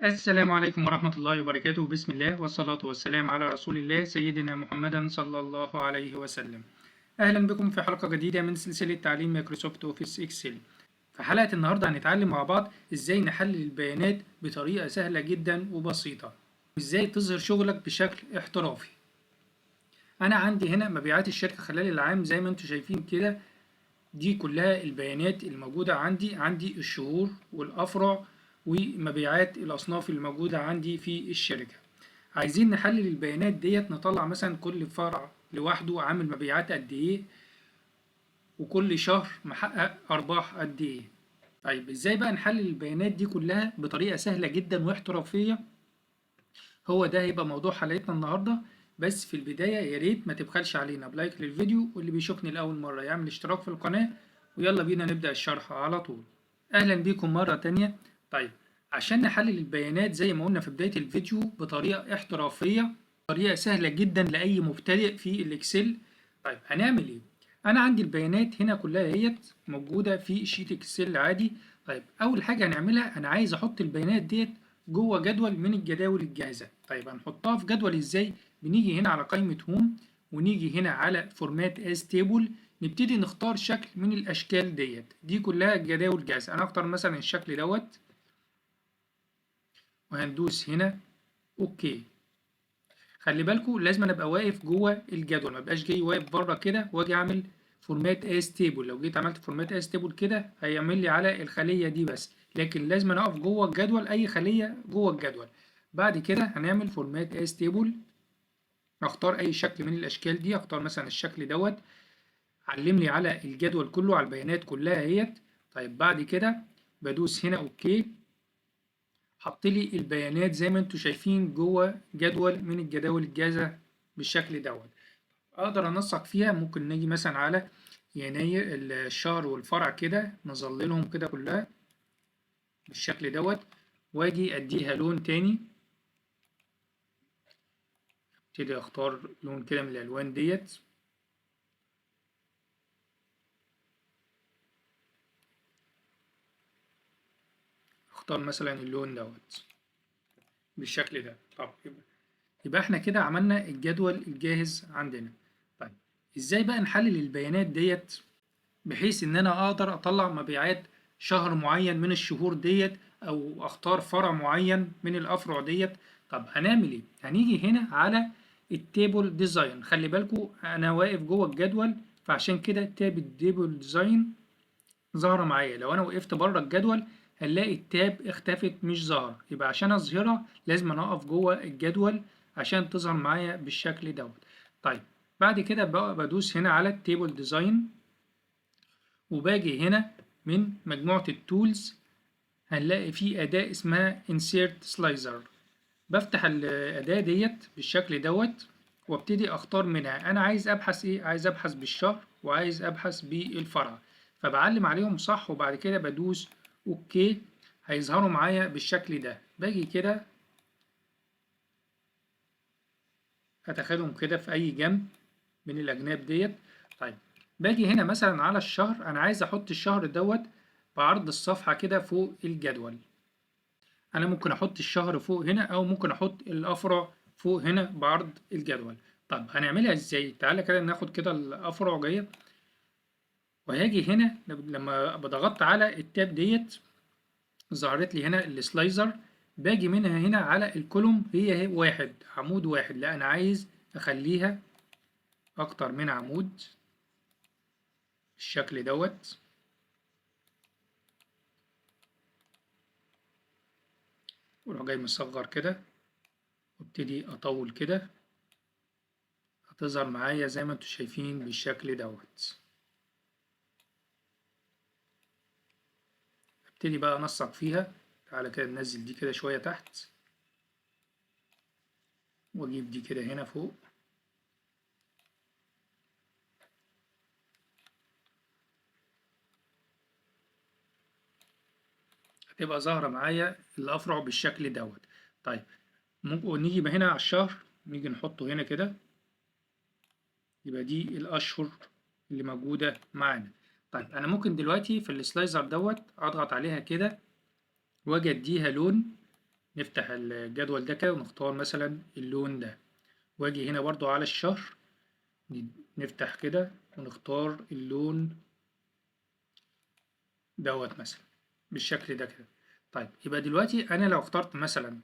السلام عليكم ورحمة الله وبركاته. بسم الله والصلاة والسلام على رسول الله سيدنا محمد صلى الله عليه وسلم. أهلا بكم في حلقة جديدة من سلسلة تعليم مايكروسوفت أوفيس إكسل. في حلقة النهاردة هنتعلم مع بعض إزاي نحلل البيانات بطريقة سهلة جدا وبسيطة، وإزاي تظهر شغلك بشكل احترافي. أنا عندي هنا مبيعات الشركة خلال العام زي ما انتم شايفين كده. دي كلها البيانات الموجودة عندي الشهور والأفرع ومبيعات الأصناف الموجودة عندي في الشركة. عايزين نحلل البيانات ديت، نطلع مثلا كل فرع لوحده عامل مبيعات قد إيه، وكل شهر محقق أرباح قد إيه. طيب إزاي بقى نحلل البيانات دي كلها بطريقة سهلة جدا واحترافية؟ هو ده هيبقى موضوع حلقتنا النهاردة. بس في البداية يا ريت ما تبخلش علينا بلايك للفيديو، واللي بيشوفني لأول مرة يعمل اشتراك في القناة، ويلا بينا نبدأ الشرح على طول. أهلا بيكم مرة تانية. طيب عشان نحلل البيانات زي ما قلنا في بداية الفيديو بطريقة احترافية، طريقة سهلة جدا لأي مبتدئ في الإكسل. طيب هنعمل إيه؟ أنا عندي البيانات هنا كلها هي موجودة في شيت إكسل عادي. طيب أول حاجة هنعملها، أنا عايز أحط البيانات ديت جوه جدول من الجداول الجاهزة. طيب هنحطها في جدول ازاي؟ بنيجي هنا على قائمة هوم، ونيجي هنا على فورمات از تيبل، نبتدي نختار شكل من الاشكال دي كلها جداول جاهزة. انا اختار مثلا الشكل دوت، وهندوس هنا اوكي. خلي بالكم لازم انا ابقى واقف جوه الجدول، ما بقاش جاي واقف بره كده واجي اعمل فورمات از تيبل. لو جيت عملت فورمات از تيبل كده هيعمل لي على الخليه دي بس، لكن لازم انا اقف جوه الجدول، اي خليه جوه الجدول. بعد كده هنعمل فورمات از تيبل، اختار اي شكل من الاشكال دي، اختار مثلا الشكل دوت، علم لي على الجدول كله، على البيانات كلها اهيت. طيب بعد كده بدوس هنا اوكي، حط لي البيانات زي ما انتم شايفين جوه جدول من الجداول الجاهزه بالشكل دوت. اقدر انسق فيها، ممكن نيجي مثلا على يناير الشهر والفرع كده، نظللهم كده كلها بالشكل دوت، واجي اديها لون تاني. ابتدي اختار لون كده من الالوان ديت، اختار مثلا اللون دوت بالشكل ده. طب يبقى احنا كده عملنا الجدول الجاهز عندنا. طيب ازاي بقى نحلل البيانات ديت بحيث ان انا اقدر اطلع مبيعات شهر معين من الشهور ديت، او اختار فرع معين من الافرع ديت؟ طب هنعمل ايه؟ هنيجي هنا على التيبل ديزاين. خلي بالكم انا واقف جوه الجدول، فعشان كده تاب التيبل ديزاين ظاهرة معايا. لو انا وقفت بره الجدول هنلاقي التاب اختفت مش ظاهرة، يبقى عشان اظهرها لازم انا اقف جوه الجدول عشان تظهر معايا بالشكل دوت. طيب بعد كده بقى بدوس هنا على التيبل ديزاين، وباجي هنا من مجموعة التولز هنلاقي في أداة اسمها insert slicer. بفتح الأداة ديت بالشكل دوت، وابتدي اختار منها انا عايز ابحث ايه. عايز ابحث بالشهر وعايز ابحث بالفرع، فبعلم عليهم صح وبعد كده بدوس اوكي. هيظهروا معايا بالشكل ده. باجي كده اتخذهم كده في اي جنب من الاجناب ديت. طيب باجي هنا مثلا على الشهر، انا عايز احط الشهر دوت بعرض الصفحة كده فوق الجدول. انا ممكن احط الشهر فوق هنا، او ممكن احط الافرع فوق هنا بعرض الجدول. طب هنعملها ازاي؟ تعالى كده ناخد كده الافرع جايه، وهاجي هنا لما بضغط على التاب ديت ظهرت لي هنا السلايزر. باجي منها هنا على الكولوم، هي واحد عمود واحد، لا انا عايز اخليها اكتر من عمود بالشكل دوت. واروح جاي مصغر كده وابتدي اطول كده، هتظهر معايا زي ما انتم شايفين بالشكل دوت. ابتدي بقى انسق فيها. تعالى كده ننزل دي كده شوية تحت، واجيب دي كده هنا فوق. هتبقى ظاهرة معايا الأفرع بالشكل دوت. طيب ممكن نيجي بقى هنا على الشهر، نيجي نحطه هنا كده، يبقى دي الأشهر اللي موجودة معانا. طيب أنا ممكن دلوقتي في السلايزر دوت أضغط عليها كده، وأجي أديها لون نفتح الجدول ده كده ونختار مثلا اللون ده، واجي هنا برضو على الشهر نفتح كده ونختار اللون دوت مثلا بالشكل ده كده. طيب يبقى دلوقتي انا لو اخترت مثلا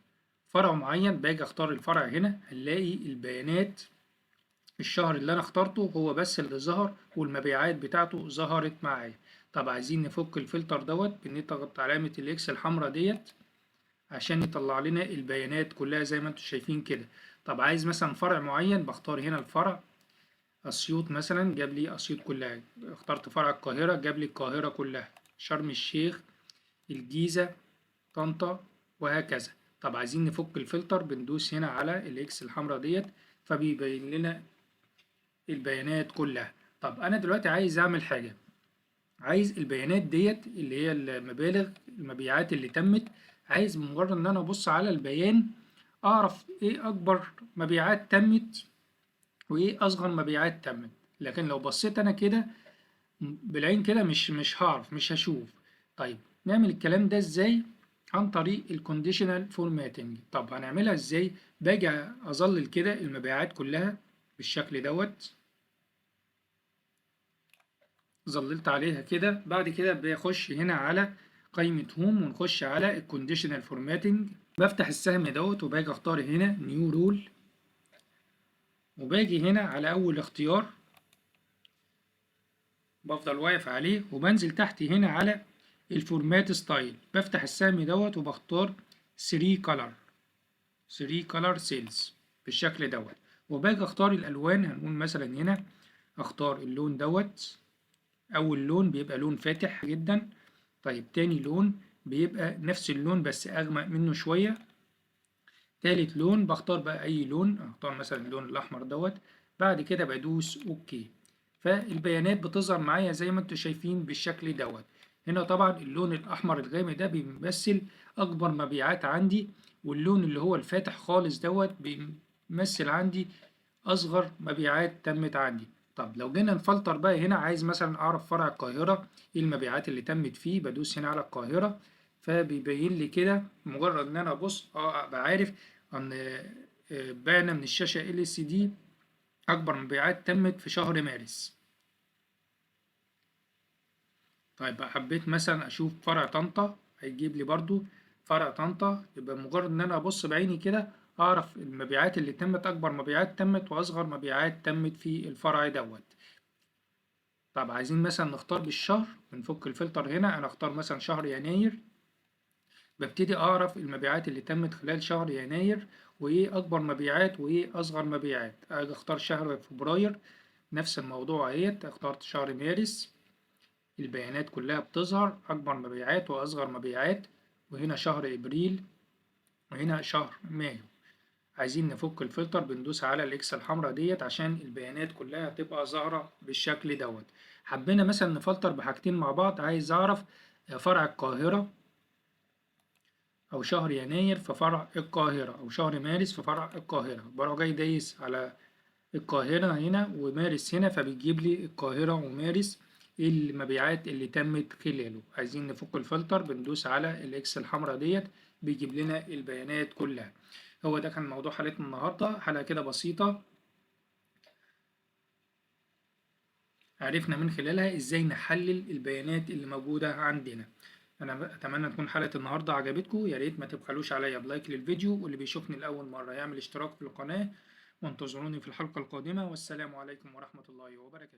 فرع معين، باجي اختار الفرع هنا هنلاقي البيانات الشهر اللي انا اخترته هو بس اللي ظهر، والمبيعات بتاعته ظهرت معايا. طب عايزين نفك الفلتر دوت، بنضغط علامة الاكس الحمراء ديت عشان يطلع لنا البيانات كلها زي ما انتم شايفين كده. طب عايز مثلا فرع معين، بختار هنا الفرع اسيوط مثلا، جاب لي اسيوط كلها. اخترت فرع القاهرة جاب لي القاهرة كلها، شرم الشيخ، الجيزة، طنطا، وهكذا. طب عايزين نفك الفلتر، بندوس هنا على الاكس الحمراء ديت فبيبين لنا البيانات كلها. طب انا دلوقتي عايز اعمل حاجة، عايز البيانات ديت اللي هي المبالغ المبيعات اللي تمت، عايز بمجرد ان انا ابص على البيان اعرف ايه اكبر مبيعات تمت وايه اصغر مبيعات تمت. لكن لو بصيت انا كده بالعين كده مش هعرف، مش هشوف. طيب نعمل الكلام ده ازاي؟ عن طريق الكونديشنال فورماتنج. طب هنعملها ازاي؟ باجي اظلل كده المبيعات كلها بالشكل دوت، ظللت عليها كده. بعد كده بخش هنا على قائمة هوم ونخش على الكونديشنال فورماتنج، بفتح السهم دوت وباجي اختار هنا نيو رول، وباجي هنا على اول اختيار بفضل واقف عليه وبنزل تحت هنا على الفورمات ستايل، بفتح السهم دوت وبختار 3 color 3 color cells بالشكل دوت، وباجي اختار الالوان. هنقول مثلا هنا اختار اللون دوت، اول لون بيبقى لون فاتح جدا. طيب تاني لون بيبقى نفس اللون بس اغمق منه شوية. تالت لون بختار بقى اي لون، اختار مثلا اللون الاحمر دوت. بعد كده بدوس اوكي، فالبيانات بتظهر معايا زي ما انتم شايفين بالشكل دوت. هنا طبعا اللون الاحمر الغامق ده بيمثل اكبر مبيعات عندي، واللون اللي هو الفاتح خالص دوت بيمثل عندي اصغر مبيعات تمت عندي. طب لو جينا نفلتر بقى هنا، عايز مثلا اعرف فرع القاهرة ايه المبيعات اللي تمت فيه، بدوس هنا على القاهرة فبيبين لي كده. مجرد ان انا ابص ابقى عارف ان باينة من الشاشة LCD اكبر مبيعات تمت في شهر مارس. طيب حبيت مثلا اشوف فرع طنطا، هيجيب لي برضو فرع طنطا، يبقى مجرد ان انا ابص بعيني كده اعرف المبيعات اللي تمت، اكبر مبيعات تمت واصغر مبيعات تمت في الفرع دوت. طب عايزين مثلا نختار بالشهر، بنفك الفلتر هنا، انا اختار مثلا شهر يناير، ببتدي اعرف المبيعات اللي تمت خلال شهر يناير وايه اكبر مبيعات وايه اصغر مبيعات. اجي اختار شهر فبراير، نفس الموضوع اهيت. اخترت شهر مارس، البيانات كلها بتظهر اكبر مبيعات واصغر مبيعات. وهنا شهر ابريل، وهنا شهر مايو. عايزين نفك الفلتر، بندوس على الاكس الحمراء ديت عشان البيانات كلها تبقى ظاهرة بالشكل دوت. حبينا مثلا نفلتر بحاجتين مع بعض، عايز اعرف فرع القاهرة او شهر يناير في فرع القاهرة، او شهر مارس في فرع القاهرة، بروح جاي دايس على القاهرة هنا ومارس هنا، فبيجيب لي القاهرة ومارس المبيعات اللي تمت خلاله. عايزين نفك الفلتر، بندوس على الاكس الحمراء ديت بيجيب لنا البيانات كلها. هو ده كان موضوع حلقتنا النهاردة، حلقة كده بسيطة عرفنا من خلالها ازاي نحلل البيانات اللي موجودة عندنا. انا اتمنى تكون حلقة النهاردة عجبتكم، يا ريت ما تبخلوش عليا بلايك للفيديو، واللي بيشوفني لأول مرة يعمل اشتراك في القناة، وانتظروني في الحلقة القادمة، والسلام عليكم ورحمة الله وبركاته.